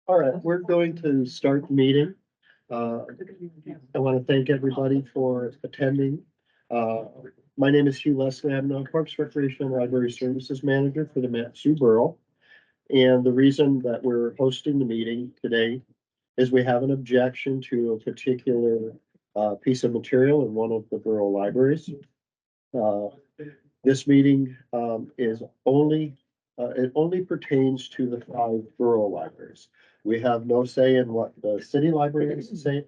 All right, we're going to start the meeting. I want to thank everybody for attending. My name is Hugh Leslie. I'm the Parks Recreation and Library Services Manager for the Mat-Su Borough. And the reason that we're hosting the meeting today is we have an objection to a particular piece of material in one of the borough libraries. This meeting is only, it only pertains to the 5 borough libraries. We have no say in what the city libraries say,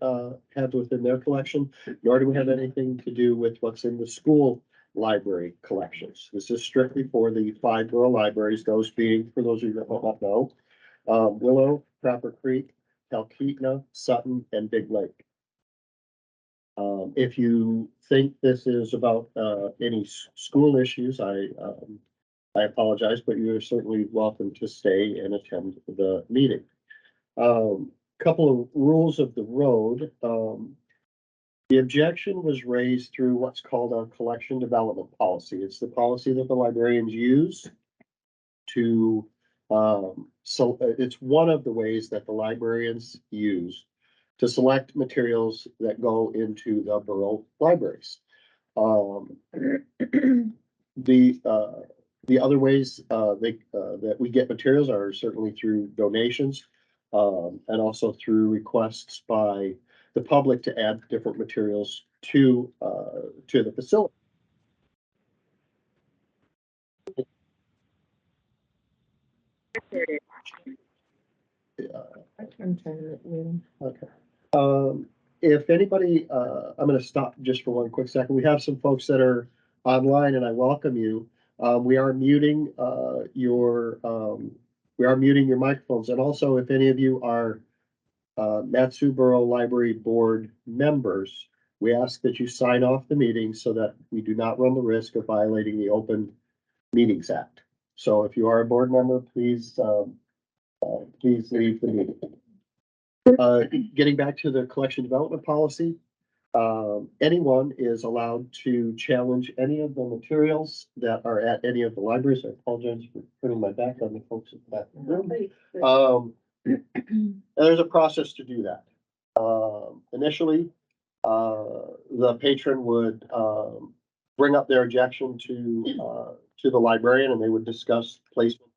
have within their collection, nor do we have anything to do with what's in the school library collections. This is strictly for the 5 borough libraries, those being, for those of you that don't know, Willow, Copper Creek, Talkeetna, Sutton, and Big Lake. If you think this is about any school issues, I apologize, but you are certainly welcome to stay and attend the meeting. Couple of rules of the road. The objection was raised through what's called our collection development policy. It's the policy that the librarians use to, so it's one of the ways that the librarians use to select materials that go into the borough libraries. The other ways that we get materials are certainly through donations, and also through requests by the public to add different materials to the facility. Okay. If anybody, I'm going to stop just for one quick second. We have some folks that are online, and I welcome you. We are muting your microphones, and also if any of you are Mat-Su Borough Library Board members, we ask that you sign off the meeting so that we do not run the risk of violating the Open Meetings Act. So if you are a board member, please please leave the meeting. Getting back to the collection development policy, anyone is allowed to challenge any of the materials that are at any of the libraries. I apologize for putting my back on the folks at the back of the room. And there's a process to do that. Initially, the patron would bring up their objection to the librarian, and they would discuss placement.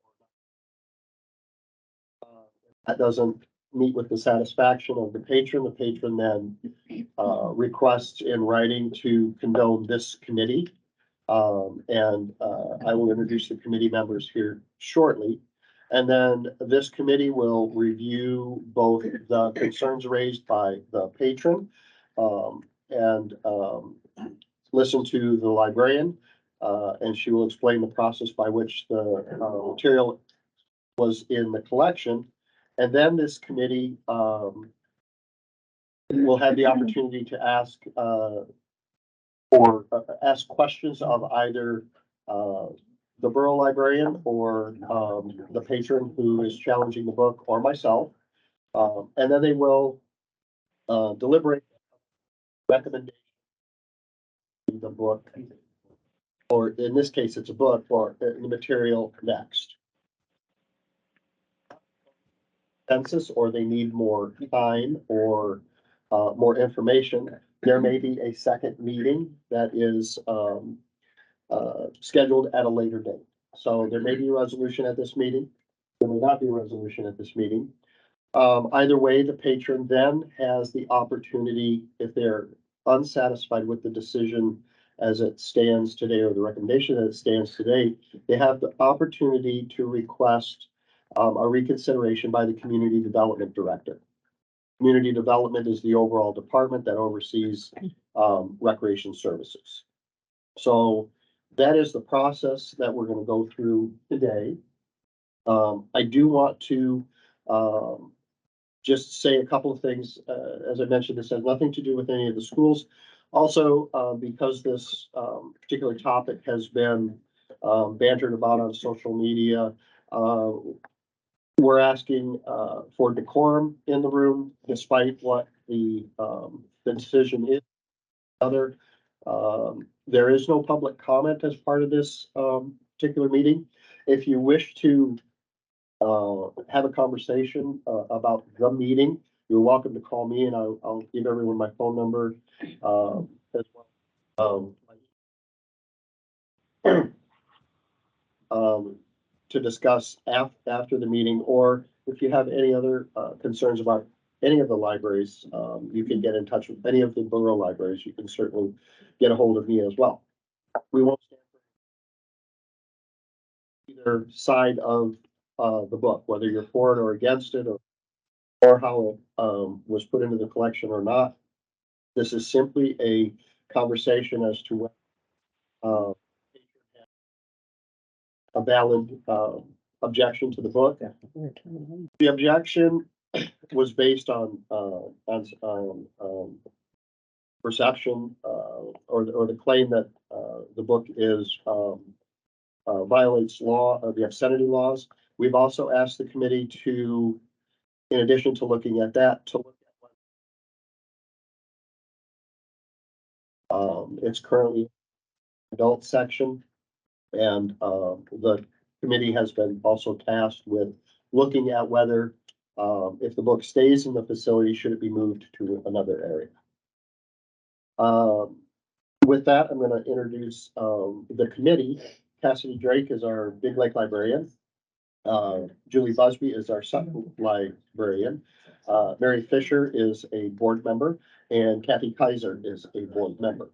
That doesn't meet with the satisfaction of the patron then requests in writing to condone this committee. And I will introduce the committee members here shortly. And then this committee will review both the concerns raised by the patron and listen to the librarian. And she will explain the process by which the material was in the collection. And then this committee will have the opportunity to ask ask questions of either the borough librarian or the patron who is challenging the book, or myself. And then they will deliberate recommendation of the book, or in this case, it's a book, or the material next. Census, or they need more time or more information, there may be a second meeting that is scheduled at a later date. So there may be a resolution at this meeting. There may not be a resolution at this meeting. Either way, the patron then has the opportunity, if they're unsatisfied with the decision as it stands today, or the recommendation as it stands today, they have the opportunity to request a reconsideration by the community development director. Community development is the overall department that oversees recreation services. So that is the process that we're going to go through today. I do want to just say a couple of things. As I mentioned, this has nothing to do with any of the schools. Also, because this particular topic has been bantered about on social media, we're asking for decorum in the room, despite what the decision is. There is no public comment as part of this particular meeting. If you wish to have a conversation, about the meeting, you're welcome to call me and I'll give everyone my phone number, as well. Um, to discuss after the meeting, or if you have any other, concerns about any of the libraries, you can get in touch with any of the borough libraries. You can certainly get a hold of me as well. We won't stand for either side of, the book, whether you're for it or against it, or how it, was put into the collection or not. This is simply a conversation as to what, uh, a valid, objection to the book. The objection was based on, perception, or the claim that, the book is, violates law, the obscenity laws. We've also asked the committee to, in addition to looking at that, to look at, it's currently adult section. And, the committee has been also tasked with looking at whether, if the book stays in the facility, should it be moved to another area? With that, I'm gonna introduce, the committee. Cassidy Drake is our Big Lake librarian. Julie Busby is our second librarian. Mary Fisher is a board member, and Kathy Kaiser is a board member.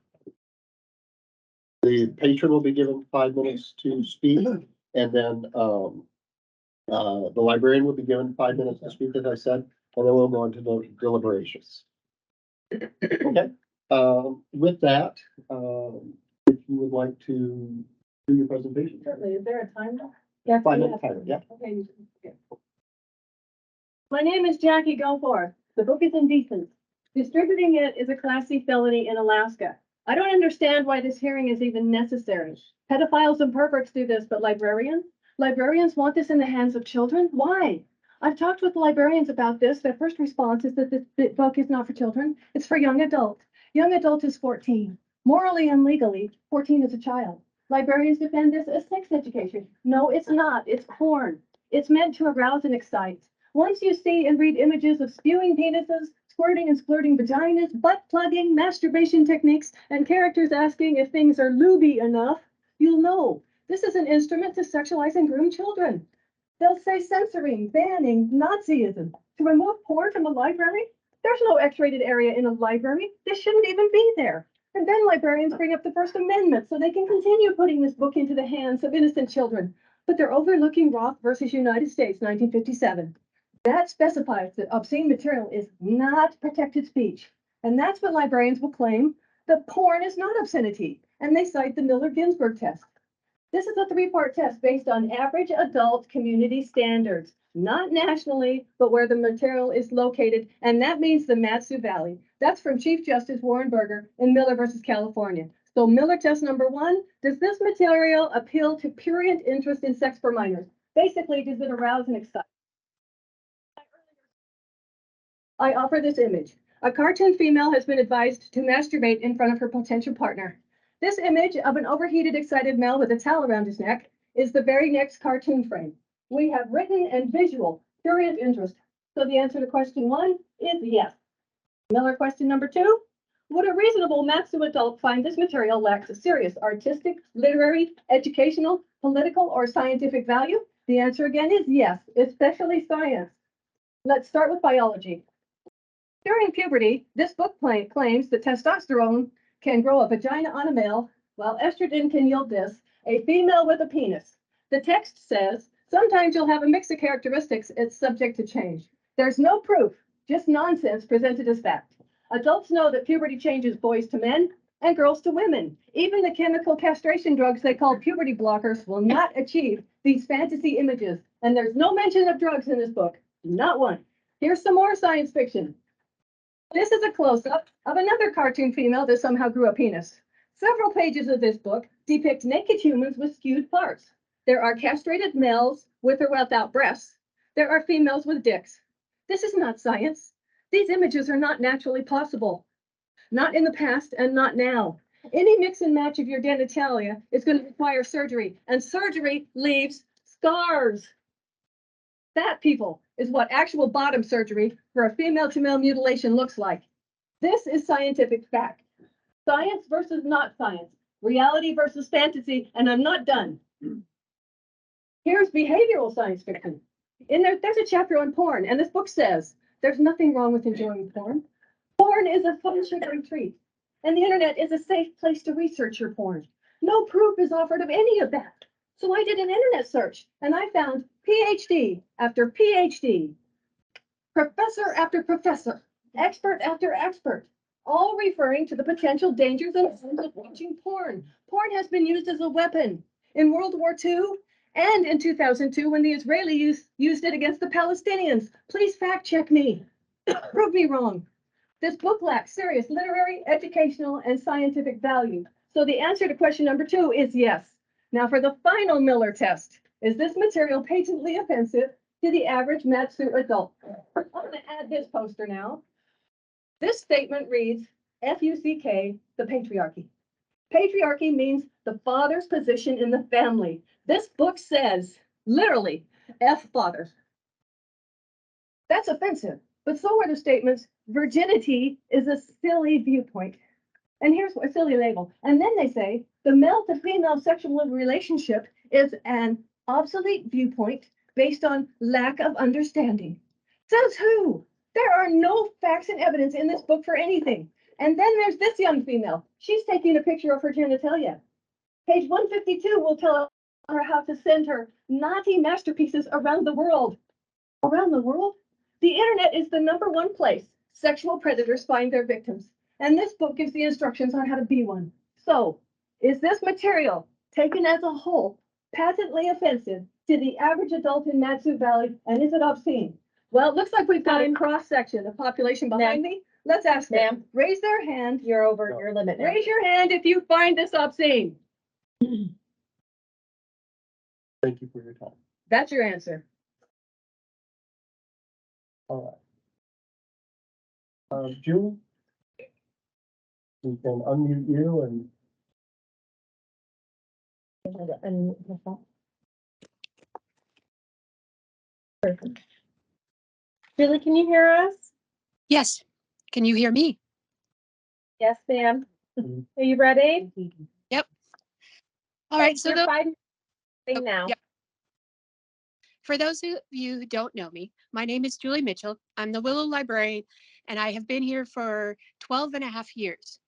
The patron will be given 5 minutes to speak, and then, the librarian will be given 5 minutes to speak, as I said, and then we'll go into the deliberations. Okay, with that, if you would like to do your presentation. Certainly. Is there a timer? Yeah. 5 minute timer, yeah. Okay. My name is Jackie Goforth. The book is indecent. Distributing it is a Class C felony in Alaska. I don't understand why this hearing is even necessary. Pedophiles and perverts do this, but librarians? Librarians want this in the hands of children? Why? I've talked with librarians about this. Their first response is that this book is not for children. It's for young adult. Young adult is 14. Morally and legally, 14 is a child. Librarians defend this as sex education. No, it's not. It's porn. It's meant to arouse and excite. Once you see and read images of spewing penises, squirting and splurting vaginas, butt plugging, masturbation techniques, and characters asking if things are lubey enough, you'll know this is an instrument to sexualize and groom children. They'll say censoring, banning, Nazism. To remove porn from a library? There's no X-rated area in a library. This shouldn't even be there. And then librarians bring up the First Amendment so they can continue putting this book into the hands of innocent children. But they're overlooking Roth versus United States, 1957. That specifies that obscene material is not protected speech. And that's what librarians will claim. The porn is not obscenity. And they cite the Miller-Ginsburg test. This is a 3-part test based on average adult community standards, not nationally, but where the material is located. And that means the Mat-Su Valley. That's from Chief Justice Warren Burger in Miller versus California. So Miller test number 1, does this material appeal to prurient interest in sex for minors? Basically, does it arouse and excite? I offer this image. A cartoon female has been advised to masturbate in front of her potential partner. This image of an overheated, excited male with a towel around his neck is the very next cartoon frame. We have written and visual, prurient interest. So the answer to question 1 is yes. Miller question number 2. Would a reasonable Mat-Su adult find this material lacks a serious artistic, literary, educational, political, or scientific value? The answer again is yes, especially science. Let's start with biology. During puberty, this book claims that testosterone can grow a vagina on a male, while estrogen can yield this, a female with a penis. The text says, sometimes you'll have a mix of characteristics, it's subject to change. There's no proof, just nonsense presented as fact. Adults know that puberty changes boys to men and girls to women. Even the chemical castration drugs they call puberty blockers will not achieve these fantasy images. And there's no mention of drugs in this book, not one. Here's some more science fiction. This is a close-up of another cartoon female that somehow grew a penis. Several pages of this book depict naked humans with skewed parts. There are castrated males with or without breasts. There are females with dicks. This is not science. These images are not naturally possible. Not in the past and not now. Any mix and match of your genitalia is going to require surgery, and surgery leaves scars. Fat people is what actual bottom surgery for a female-to-male mutilation looks like. This is scientific fact. Science versus not science. Reality versus fantasy, and I'm not done. Here's behavioral science fiction. There's a chapter on porn, and this book says there's nothing wrong with enjoying porn. Porn is a fun, sugary treat, and the internet is a safe place to research your porn. No proof is offered of any of that. So I did an internet search, and I found PhD after PhD, professor after professor, expert after expert, all referring to the potential dangers and harms of watching porn. Porn has been used as a weapon in World War II and in 2002 when the Israelis used it against the Palestinians. Please fact check me. Prove me wrong. This book lacks serious literary, educational, and scientific value. So the answer to question number 2 is yes. Now for the final Miller test. Is this material patently offensive to the average Matsu adult? I'm going to add this poster now. This statement reads, F-U-C-K, the patriarchy. Patriarchy means the father's position in the family. This book says, literally, F-father. That's offensive, but so are the statements, virginity is a silly viewpoint. And here's a silly label. And then they say, the male to female sexual relationship is an obsolete viewpoint based on lack of understanding. Says who? There are no facts and evidence in this book for anything. And then there's this young female. She's taking a picture of her genitalia. Page 152 will tell her how to send her naughty masterpieces around the world. Around the world? The internet is the #1 place sexual predators find their victims. And this book gives the instructions on how to be one. So, is this material, taken as a whole, patently offensive to the average adult in Matsu Valley, and is it obscene? Well, it looks like we've got a cross-section of population behind me. Let's ask them. Raise their hand. You're over your limit now. Raise your hand if you find this obscene. Thank you for your time. That's your answer. All right. Julie? We can unmute you and Julie, can you hear us? Yes. Can you hear me? Yes, ma'am. Mhm. Are you ready? All right. So You're 5 now. Yep. For those of you who don't know me, my name is Julie Mitchell. I'm the Willow librarian, and I have been here for 12 and a half years.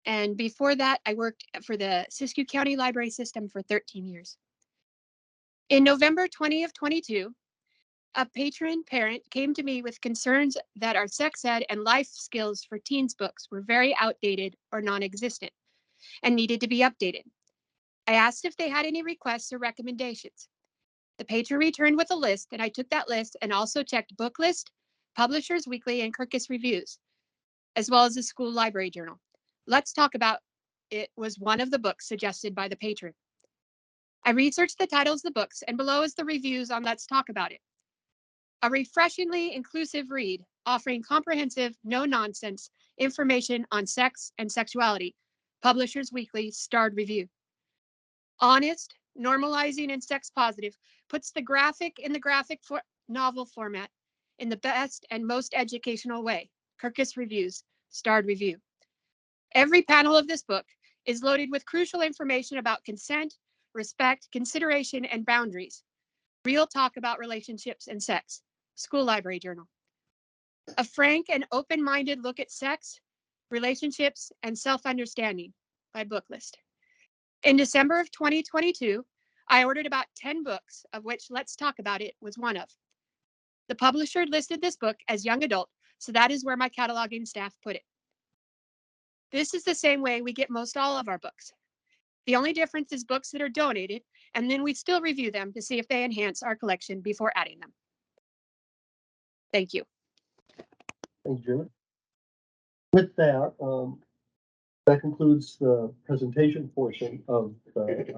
And before that, I worked for the Siskiyou County Library System for 13 years. In November 2022, a patron parent came to me with concerns that our sex ed and life skills for teens books were very outdated or non-existent and needed to be updated. I asked if they had any requests or recommendations. The patron returned with a list, and I took that list and also checked Book List, Publishers Weekly, and Kirkus Reviews, as well as the school library journal. Let's Talk About It was one of the books suggested by the patron. I researched the titles of the books, and below is the reviews on Let's Talk About It. A refreshingly inclusive read, offering comprehensive, no-nonsense information on sex and sexuality. Publishers Weekly starred review. Honest, normalizing, and sex positive, puts the graphic in the novel format in the best and most educational way. Kirkus Reviews starred review. Every panel of this book is loaded with crucial information about consent, respect, consideration, and boundaries. Real talk about relationships and sex. School Library Journal. A frank and open-minded look at sex, relationships, and self-understanding by Book List. In December of 2022, I ordered about 10 books, of which Let's Talk About It was one of. The publisher listed this book as young adult, so that is where my cataloging staff put it. This is the same way we get most all of our books. The only difference is books that are donated, and then we still review them to see if they enhance our collection before adding them. Thank you. thank you. With that, that concludes the presentation portion of the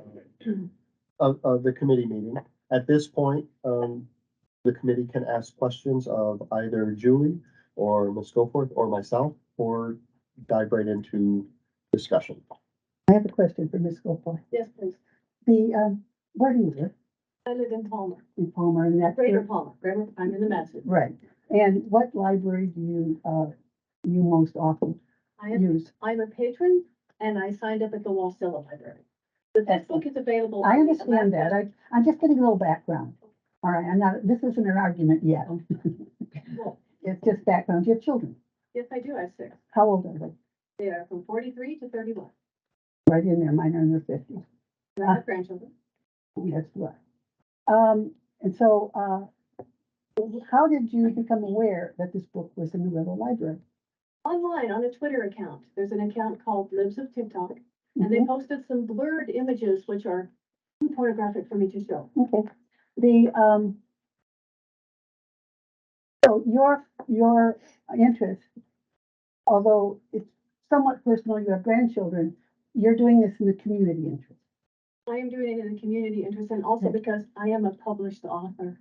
committee meeting. At this point, the committee can ask questions of either Julie or Ms. Goforth or myself, or dive right into discussion. I have a question for Ms. Goforth. Yes, please. Where do you live? I live in Palmer, in Palmer, and that's. Greater Palmer, I'm in the Madison. Right, and what library do you most often use? I'm a patron and I signed up at the Wasilla Library. But this book is available. I on the understand that, Alaska- I'm just getting a little background. All right, I'm not, this isn't an argument yet. Well, It's just background, you have children, yes, I do, I have 6. how old are they? They are from 43 to 31. Right in there, mine are in their fifties. And I have grandchildren. That's right. And so, how did you become aware that this book was in the Rebel Library? Online on a Twitter account. There's an account called Lives of TikTok. And they Mhm. posted some blurred images, which are too pornographic for me to show. Okay, so your interest, although it's somewhat personal, you have grandchildren, you're doing this in the community interest. I am doing it in the community interest and also Okay. because I am a published author.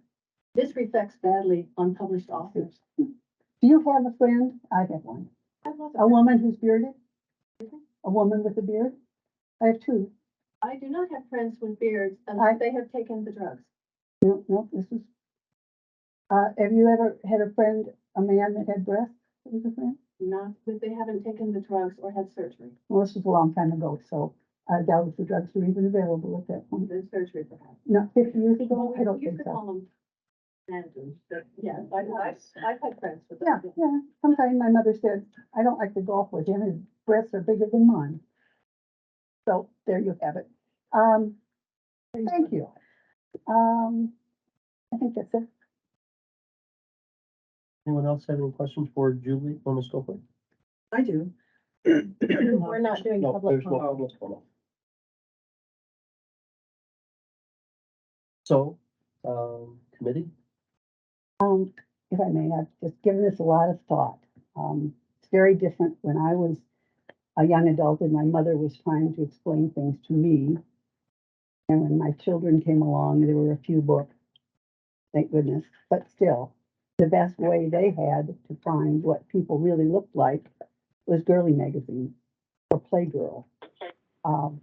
This reflects badly on published authors. Do you have a friend? I have one. I have lots of A friends. woman who's bearded? Mhm. A woman with a beard? I have two. I do not have friends with beards I- unless they have taken the drugs. No, this is. Have you ever had a friend, a man that had breasts that was a friend? Not if they haven't taken the drugs or had surgery. Well, this was a long time ago, so I doubt if the drugs were even available at that point. The surgery perhaps. Not 50 years ago? Well, I don't we used think to so. call them randoms, but yeah, I've had friends with Yeah, them. yeah. Sometimes my mother said, I don't like to golf with him, his breasts are bigger than mine. So there you have it. Thank you. I think that's it. Anyone else have any questions for Julie or Ms. Gopher? I do. We're not doing No, public there's no comment. public comment. So, committee? If I may, I've just given this a lot of thought. It's very different when I was a young adult and my mother was trying to explain things to me. And when my children came along, there were a few books, thank goodness, but still, the best way they had to find what people really looked like was girly magazines or Playgirl.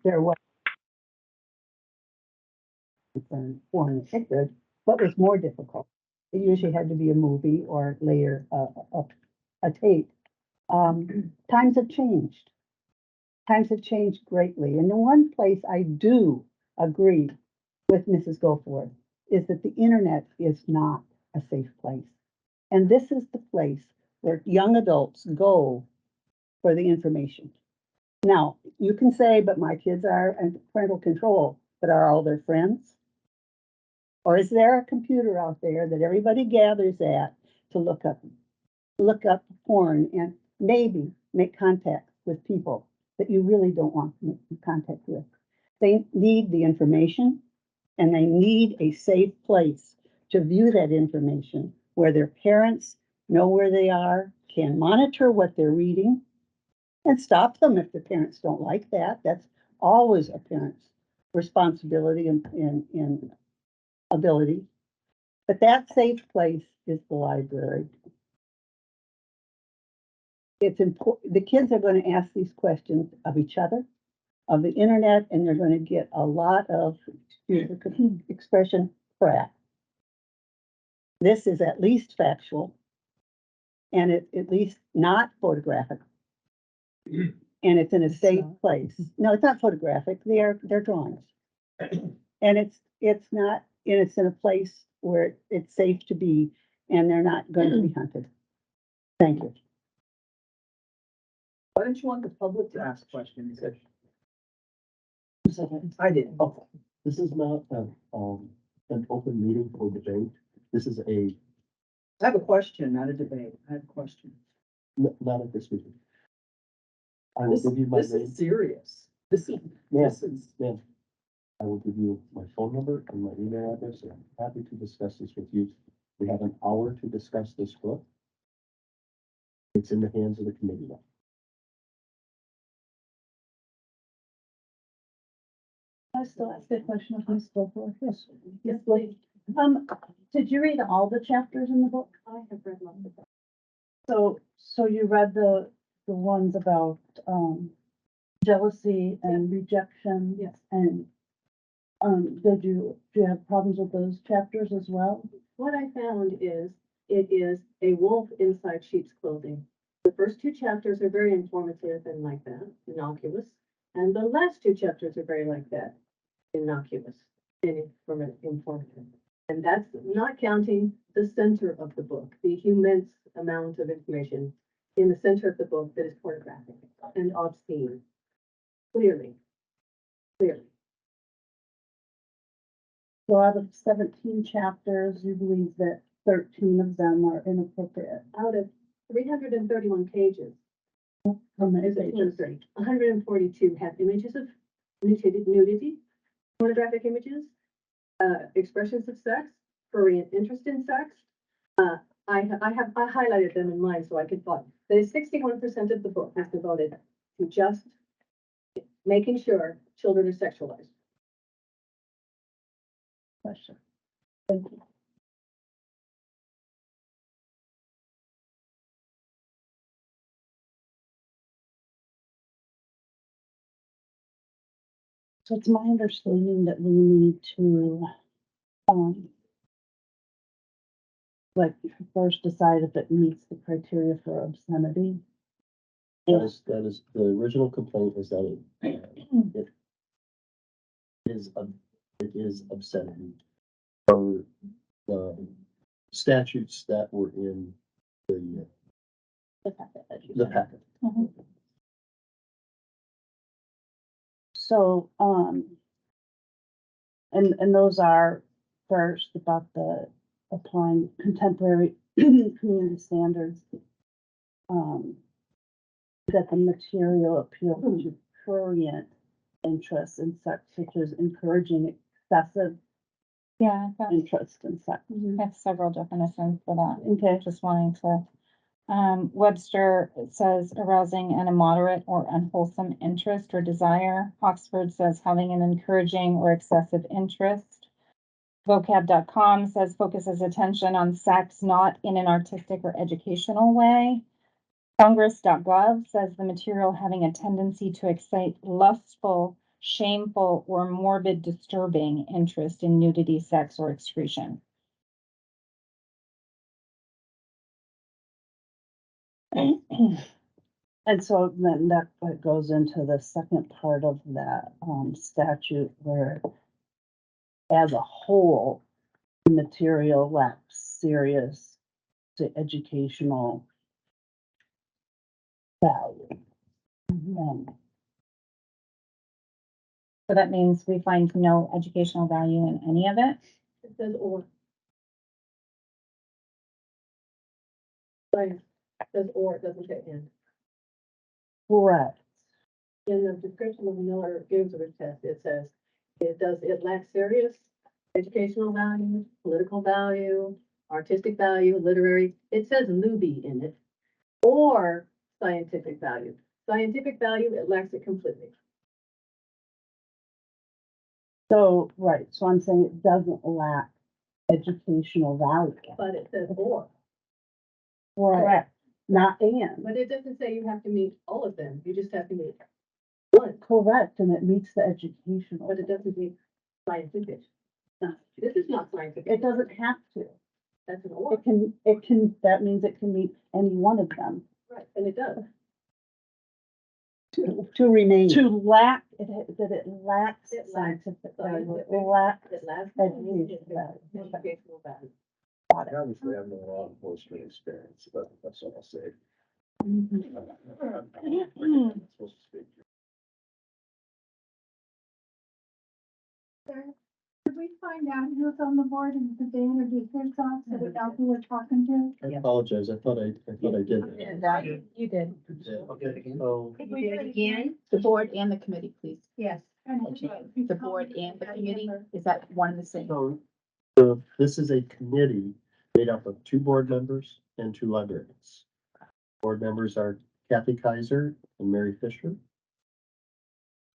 There was foreign pictures, but was more difficult. It usually had to be a movie or later a tape. Times have changed. Times have changed greatly. And the one place I do agree with Mrs. Goforth is that the internet is not a safe place. And this is the place where young adults go for the information. Now, you can say, but my kids are in parental control, but are all their friends? Or is there a computer out there that everybody gathers at to look up porn and maybe make contact with people that you really don't want to make contact with? They need the information and they need a safe place to view that information where their parents know where they are, can monitor what they're reading, and stop them if the parents don't like that. That's always a parent's responsibility and ability. But that safe place is the library. It's important. The kids are going to ask these questions of each other, of the internet, and they're going to get a lot of, excuse the expression, crap. This is at least factual, and it's at least not photographic. And it's in a safe place. No, it's not photographic. They're drawings. And it's not, and it's in a place where it's safe to be, and they're not going to be hunted. Thank you. Why don't you want the public to ask questions? I did. Oh, this is not an open meeting for debate. This is I have a question, not a debate. I have a question. not at this meeting. I will This, give you my this name. is serious. This is, Yes, this is, ma'am. I will give you my phone number and my email address, and I'm happy to discuss this with you. We have an hour to discuss this book. It's in the hands of the committee now. I still ask a question of Ms. Goforth. Yes. Yes, please. Did you read all the chapters in the book? I have read lots of them. So you read the ones about, jealousy and rejection? Yes. And do you have problems with those chapters as well? What I found is, it is a wolf inside sheep's clothing. The first two chapters are very informative and like that, innocuous. And the last two chapters are very like that, innocuous and informative. And that's not counting the center of the book, the immense amount of information in the center of the book that is pornographic and obscene. Clearly. So out of 17 chapters, you believe that 13 of them are inappropriate? Out of 331 pages, How many is it pages? 142 have images of nudity, pornographic images, expressions of sex, furry interest in sex. I highlighted them in mine so I could find. That is 61% of the book is devoted to just making sure children are sexualized. Question. Thank you. So it's my understanding that we need to, like, first decide if it meets the criteria for obscenity. That is, the original complaint is that it is obscenity. Or the statutes that were in the packet. Mhm. So, and those are first about the applying contemporary community standards. That the material appeals to prurient interests in sex, such as encouraging excessive Yeah, interest in sex. I have several definitions for that. Okay, Just wanting to, Webster says arousing an immoderate or unwholesome interest or desire. Oxford says having an encouraging or excessive interest. Vocab.com says focuses attention on sex, not in an artistic or educational way. Congress.gov says the material having a tendency to excite lustful, shameful, or morbid disturbing interest in nudity, sex, or excretion. and so then that goes into the second part of that statute where as a whole, the material lacks serious to educational value. So that means we find no educational value in any of it. It says or. Right. It says or, it doesn't say and. Correct. In the description of the Miller gives of a test, it says, it lacks serious educational value, political value, artistic value, literary, it says luby in it, or scientific value. Scientific value, it lacks it completely. So, right, so I'm saying it doesn't lack educational value. But it says or, Right, Correct. not and. but it doesn't say you have to meet all of them, you just have to meet one, Correct, and it meets the educational. but it doesn't meet scientific. No, this is not scientific. It doesn't have to. That's an or, It can, that means it can meet any one of them. right, and it does. To remain. To lack, that it lacks It lacks scientific value, scientific, it lacks It lacks educational value. educational value. Obviously, I have no law enforcement experience, but that's all I'll say. Supposed to speak. Did we find out who's on the board and the day introduce ourselves so we know who we're talking to? I apologize, I thought I did. You did. Okay, so, Did we do it again? The board and the committee, please. Yes. The board and the committee, is that one and the same? so this is a committee made up of 2 board members and 2 librarians. Board members are Kathy Kaiser and Mary Fisher.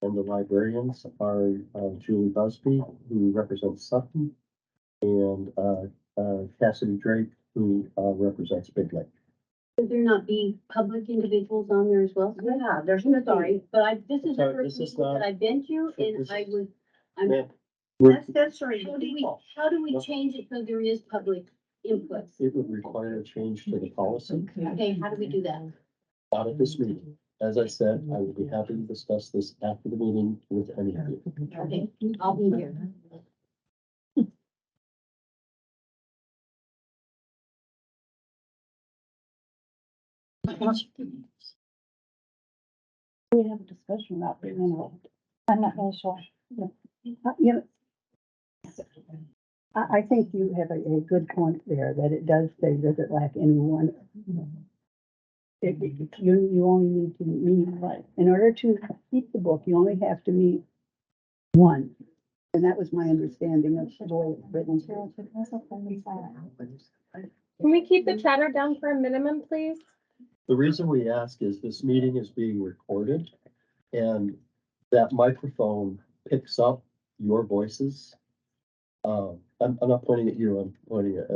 And the librarians are Julie Busby, who represents Sutton, and Cassidy Drake, who represents Big Lake. Should there not be public individuals on there as well? Yeah, there's I'm sorry, but this is the So first this is meeting that not- I've been to, so and this I is- was, That's right. How do we change it so there is public input? It would require a change to the policy, Okay, how do we do that? not at this meeting. As I said, I would be happy to discuss this after the meeting with any of you. Okay, I'll be here. We have a discussion about, I'm not really sure. you know, I think you have a good point there, that it does say, does it lack anyone? You only need to meet, right, in order to keep the book, you only have to meet one. And that was my understanding of the way it's written. Can we keep the chatter down for a minimum, please? The reason we ask is this meeting is being recorded and that microphone picks up your voices. I'm not pointing at you, I'm pointing at,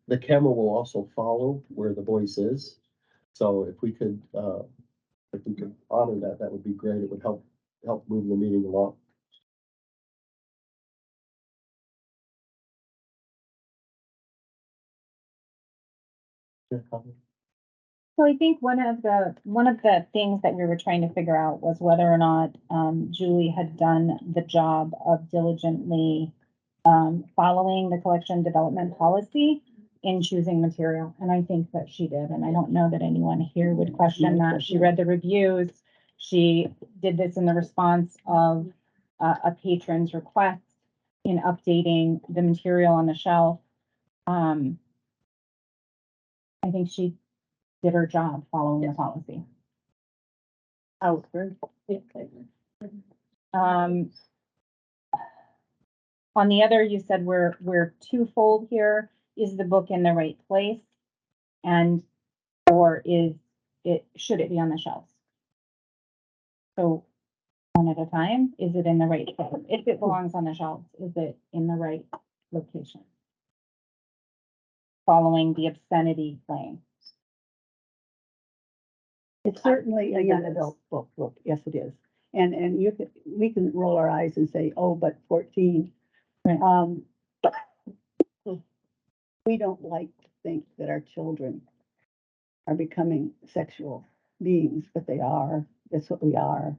the camera will also follow where the voice is. So if we could honor that, that would be great. It would help move the meeting along. So I think one of the things that we were trying to figure out was whether or not Julie had done the job of diligently following the collection development policy in choosing material. And I think that she did. And I don't know that anyone here would question that. She read the reviews. She did this in the response of a patron's request in updating the material on the shelf. I think she did her job following the policy. Oh, good. On the other, you said we're twofold here. Is the book in the right place? And, or should it be on the shelves? So one at a time, is it in the right place? If it belongs on the shelves, is it in the right location? Following the obscenity claim. It's certainly a young adult book, yes, it is. And we can roll our eyes and say, oh, but 14. Right. We don't like to think that our children are becoming sexual beings, but they are. That's what we are.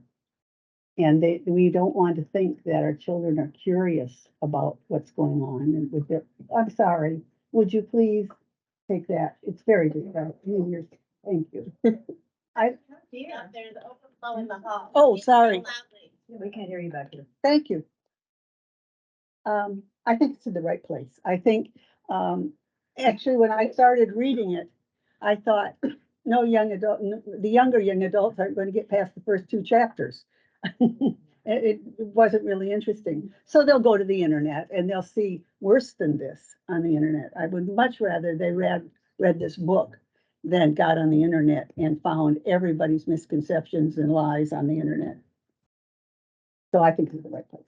And we don't want to think that our children are curious about what's going on and with their, I'm sorry, would you please take that? It's very distracting. Thank you. There's overflow in the hall. Oh, sorry. We can't hear you back here. Thank you. I think it's in the right place. I think, actually, when I started reading it, I thought, no young adult, the younger young adults aren't going to get past the first 2 chapters. It wasn't really interesting. So they'll go to the internet and they'll see worse than this on the internet. I would much rather they read this book than got on the internet and found everybody's misconceptions and lies on the internet. So I think it's the right place.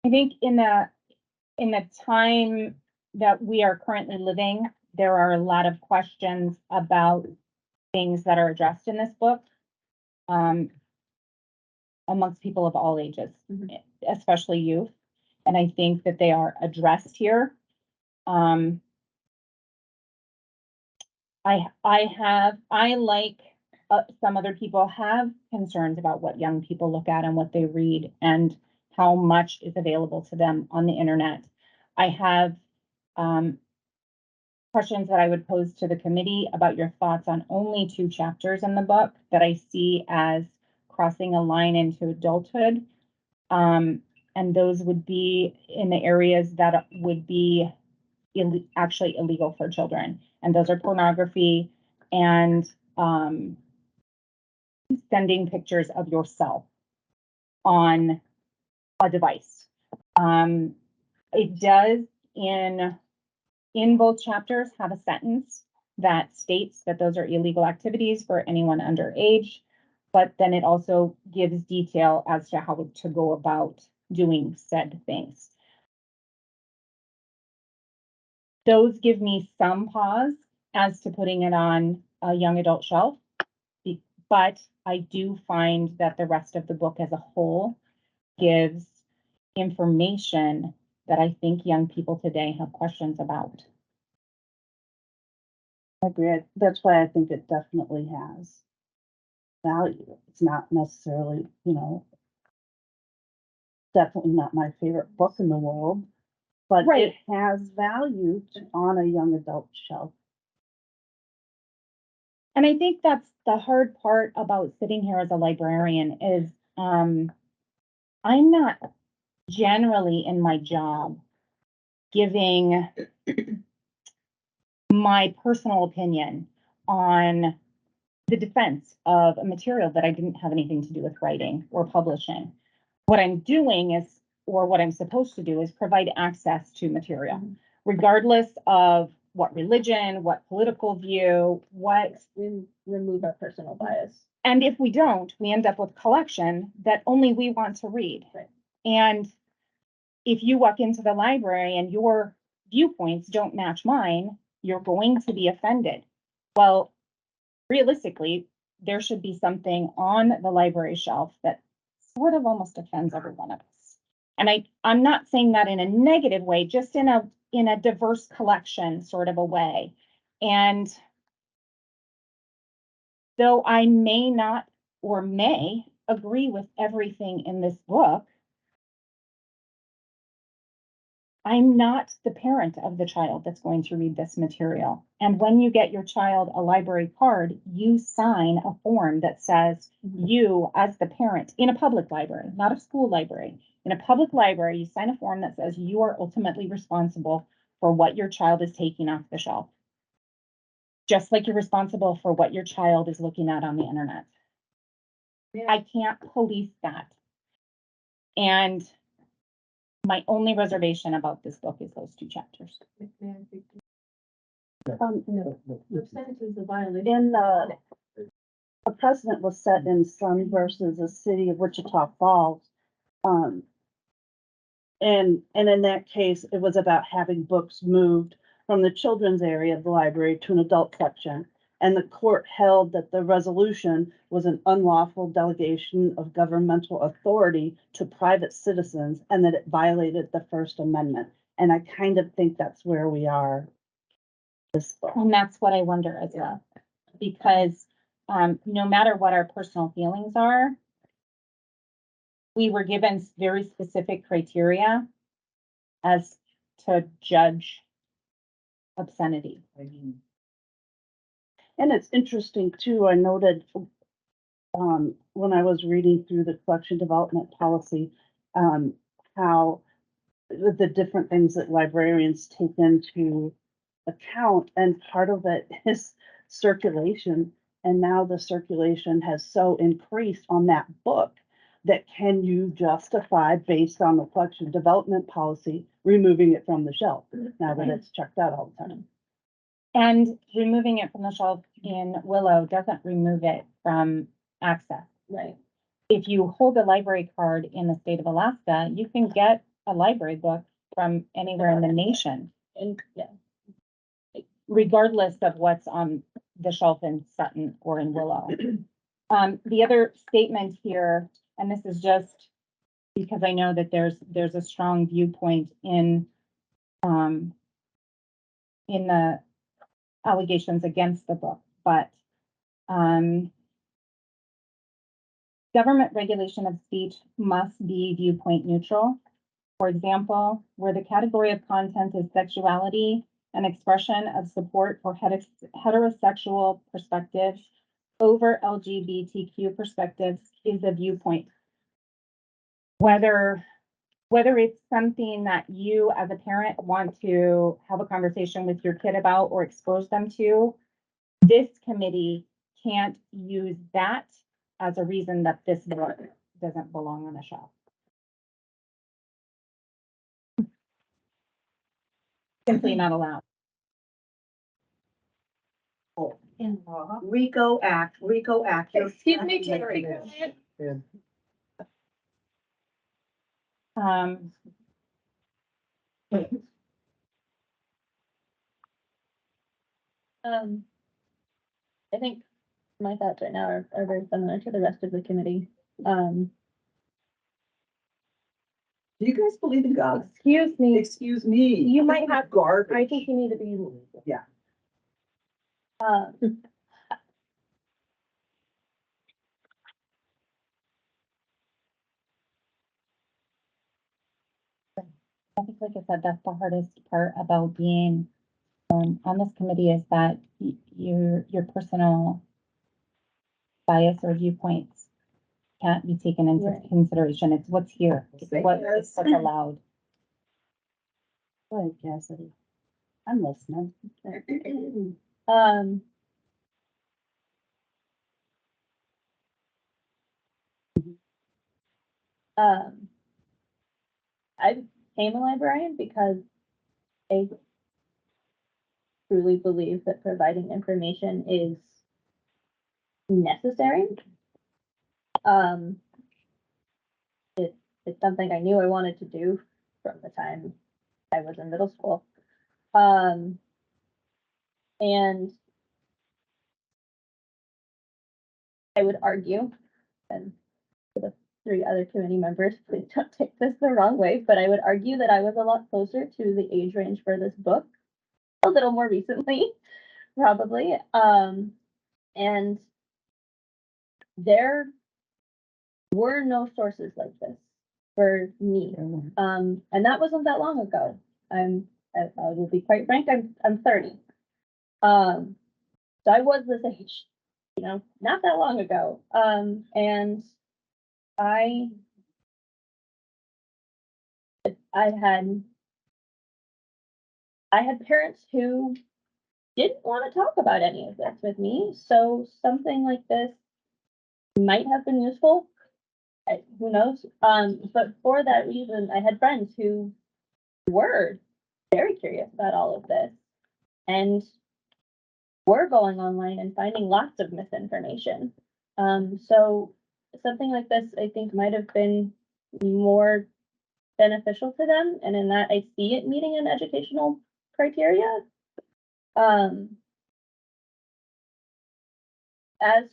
I think in the time that we are currently living, there are a lot of questions about things that are addressed in this book. Amongst people of all ages, especially youth. And I think that they are addressed here. I like some other people have concerns about what young people look at and what they read and how much is available to them on the internet. I have questions that I would pose to the committee about your thoughts on only 2 chapters in the book that I see as crossing a line into adulthood. And those would be in the areas that would be actually illegal for children. And those are pornography and sending pictures of yourself on a device. It does in both chapters have a sentence that states that those are illegal activities for anyone under age, but then it also gives detail as to how to go about doing said things. Those give me some pause as to putting it on a young adult shelf, but I do find that the rest of the book as a whole gives information that I think young people today have questions about. I agree. That's why I think it definitely has value. It's not necessarily, definitely not my favorite book in the world, but Right. it has value on a young adult shelf. And I think that's the hard part about sitting here as a librarian is, I'm not generally in my job giving my personal opinion on the defense of a material that I didn't have anything to do with writing or publishing. What I'm doing is, or what I'm supposed to do is provide access to material, regardless of what religion, what political view, what. We remove our personal bias. And if we don't, we end up with a collection that only we want to read. Right. And if you walk into the library and your viewpoints don't match mine, you're going to be offended. Well, realistically, there should be something on the library shelf that sort of almost offends every one of us. And I'm not saying that in a negative way, just in a diverse collection sort of a way. And though I may not or may agree with everything in this book, I'm not the parent of the child that's going to read this material. And when you get your child a library card, you sign a form that says you, as the parent, in a public library, not a school library, in a public library, you sign a form that says you are ultimately responsible for what your child is taking off the shelf. Just like you're responsible for what your child is looking at on the internet. I can't police that. And my only reservation about this book is those 2 chapters. No. The sentence is a violation. In a precedent was set in Sun versus the city of Wichita Falls. And in that case, it was about having books moved from the children's area of the library to an adult section. And the court held that the resolution was an unlawful delegation of governmental authority to private citizens and that it violated the First Amendment. And I kind of think that's where we are. And that's what I wonder as well, because no matter what our personal feelings are, we were given very specific criteria as to judge obscenity. And it's interesting too, I noted when I was reading through the collection development policy, how the different things that librarians take into account, and part of it is circulation. And now the circulation has so increased on that book that can you justify, based on the collection development policy, removing it from the shelf now that it's checked out all the time? And removing it from the shelf in Willow doesn't remove it from access. Right. If you hold a library card in the state of Alaska, you can get a library book from anywhere in the nation. And yeah. Regardless of what's on the shelf in Sutton or in Willow. The other statement here, and this is just because I know that there's a strong viewpoint in the allegations against the book, but government regulation of speech must be viewpoint neutral. For example, where the category of content is sexuality, an expression of support for heterosexual perspectives over LGBTQ perspectives is a viewpoint. Whether it's something that you as a parent want to have a conversation with your kid about or expose them to, this committee can't use that as a reason that this book doesn't belong on a shelf. Simply not allowed. In law. Rico Act. Excuse me, Terry. And Um, I think my thoughts right now are very similar to the rest of the committee. Do you guys believe in God? Excuse me, Excuse me. you might have, Garbage. I think you need to be. Yeah. Uh, I think, like I said, that's the hardest part about being on this committee is that your personal bias or viewpoints can't be taken into Right. consideration. It's what's here. It's what's allowed. Go ahead, Cassidy. I'm listening. Um. Um. I became a librarian because I truly believe that providing information is necessary. Um. It's something I knew I wanted to do from the time I was in middle school. And I would argue, and for the 3 other committee members, please don't take this the wrong way, but I would argue that I was a lot closer to the age range for this book, a little more recently, probably. And there were no sources like this for me. And that wasn't that long ago. I will be quite frank, I'm 30. So I was this age, not that long ago. And I I had parents who didn't want to talk about any of this with me. So something like this might have been useful. Who knows? But for that reason, I had friends who were very curious about all of this and were going online and finding lots of misinformation. So something like this, I think, might have been more beneficial to them. And in that, I see it meeting an educational criteria. As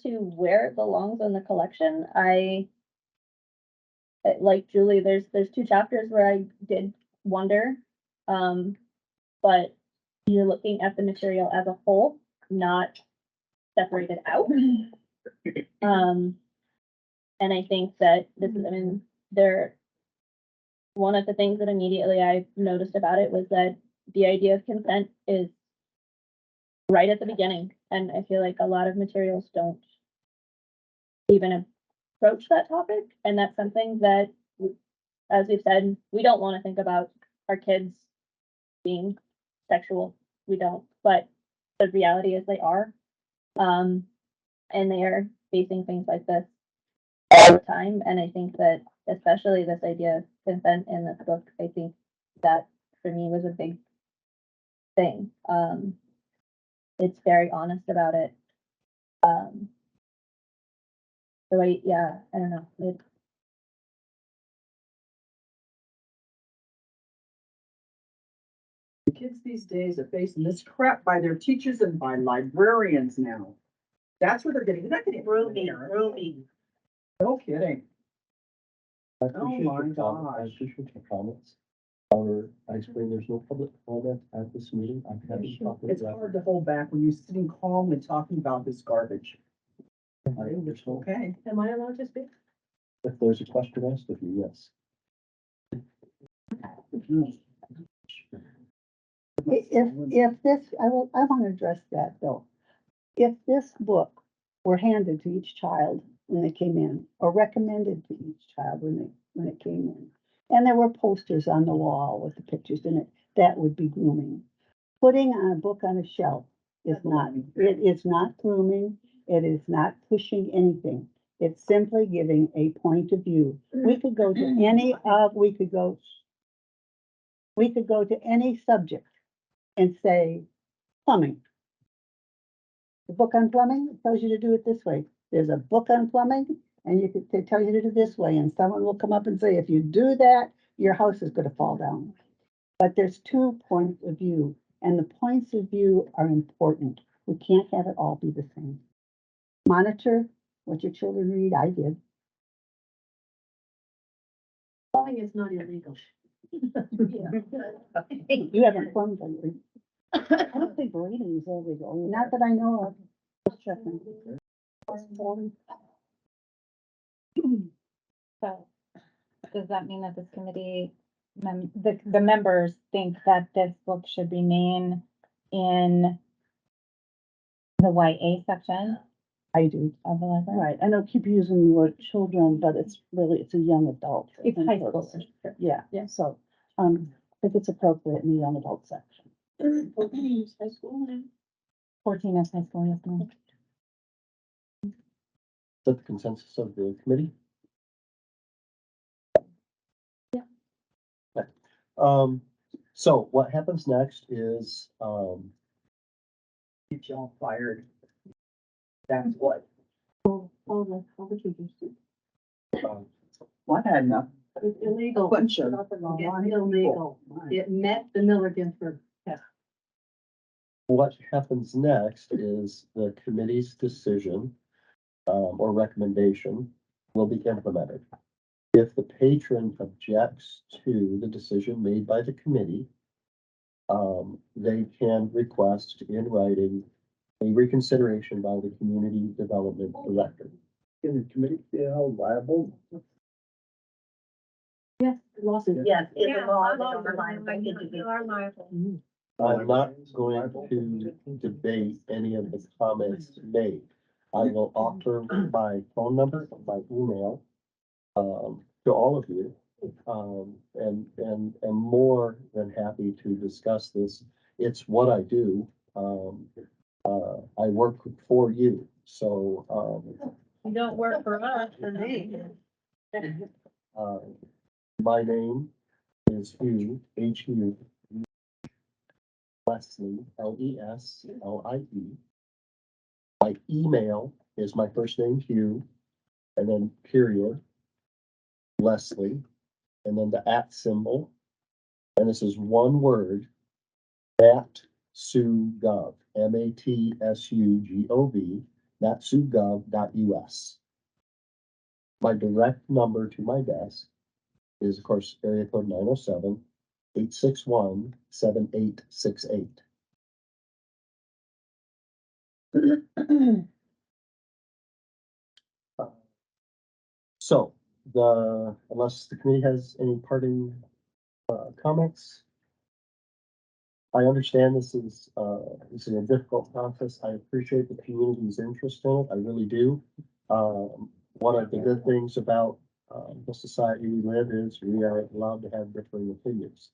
to where it belongs in the collection, like Julie, there's 2 chapters where I did wonder, but you're looking at the material as a whole, not separated out. And I think that this is, I mean, one of the things that immediately I noticed about it was that the idea of consent is right at the beginning. And I feel like a lot of materials don't even approach that topic. And that's something that, as we've said, we don't want to think about our kids being sexual. We don't, but the reality is they are. And they are facing things like this all the time. And I think that especially this idea of consent in this book, I think that for me was a big thing. It's very honest about it. So I don't know. The kids these days are facing this crap by their teachers and by librarians now. That's what they're getting. They're not getting Ruby. No kidding. I Oh appreciate my your comment. I gosh. appreciate your comments. However, I explain there's no public comment at this meeting. I'm happy to talk with It's you. hard to hold back when you're sitting calmly talking about this garbage. I understand. Okay. Am I allowed to speak? If there's a question asked of you, yes. If this, I want to address that though. If this book were handed to each child when they came in, or recommended to each child when it came in, and there were posters on the wall with the pictures in it, that would be grooming. Putting a book on a shelf is not, it is not grooming, it is not pushing anything. It's simply giving a point of view. We could go to any subject and say plumbing. The book on plumbing tells you to do it this way. There's a book on plumbing and they tell you to do it this way. And someone will come up and say, if you do that, your house is going to fall down. But there's 2 points of view, and the points of view are important. We can't have it all be the same. Monitor what your children read. I did. Plumbing is not illegal. You haven't plumbed anything. I don't think reading is illegal, not that I know of. Just checking. So, does that mean that this committee, the members think that this book should remain in the YA section I do. of the library? Right, I know keep using the word children, but it's a young adult. It's high school. Yeah, Yeah. so, I think it's appropriate in the young adult section. High school now. 14 is high school, yes, ma'am. Is that the consensus of the committee? Yeah. Okay. So what happens next is, Get y'all fired. That's what. All the teachers. um, Well, I had enough. It's illegal. Bunch of- It's illegal. It met the Miller-Ginsburg test. what happens next is the committee's decision, or recommendation will be implemented. If the patron objects to the decision made by the committee, they can request in writing a reconsideration by the community development director. Can the committee be held liable? Yes, lawsuit. Yes, it's Yeah, a law. I'm You are liable. I'm not going to debate any of the comments made. I will offer my phone number, my email, to all of you. And more than happy to discuss this. It's what I do. I work for you, so, You don't work for us, for me. my name is Hugh, H-U, Leslie, Leslie. My email is my first name, Hugh, and then period, Leslie, and then the @ symbol. And this is one word, Matsugov, MATSUGOV, matsugov.us. My direct number to my desk is, of course, area code 907-861-7868. So, unless the committee has any parting, comments. I understand this is a difficult process. I appreciate the community's interest in it. I really do. One of the good things about, the society we live is we are allowed to have differing opinions.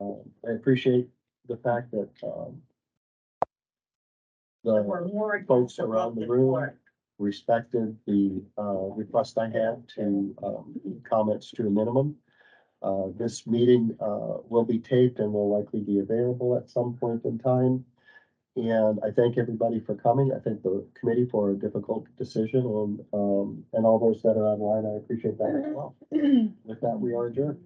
I appreciate the fact that, the folks around the room respected the, request I had to, comments to a minimum. This meeting, will be taped and will likely be available at some point in time. And I thank everybody for coming. I thank the committee for a difficult decision and all those that are online. I appreciate that as well. With that, we are adjourned.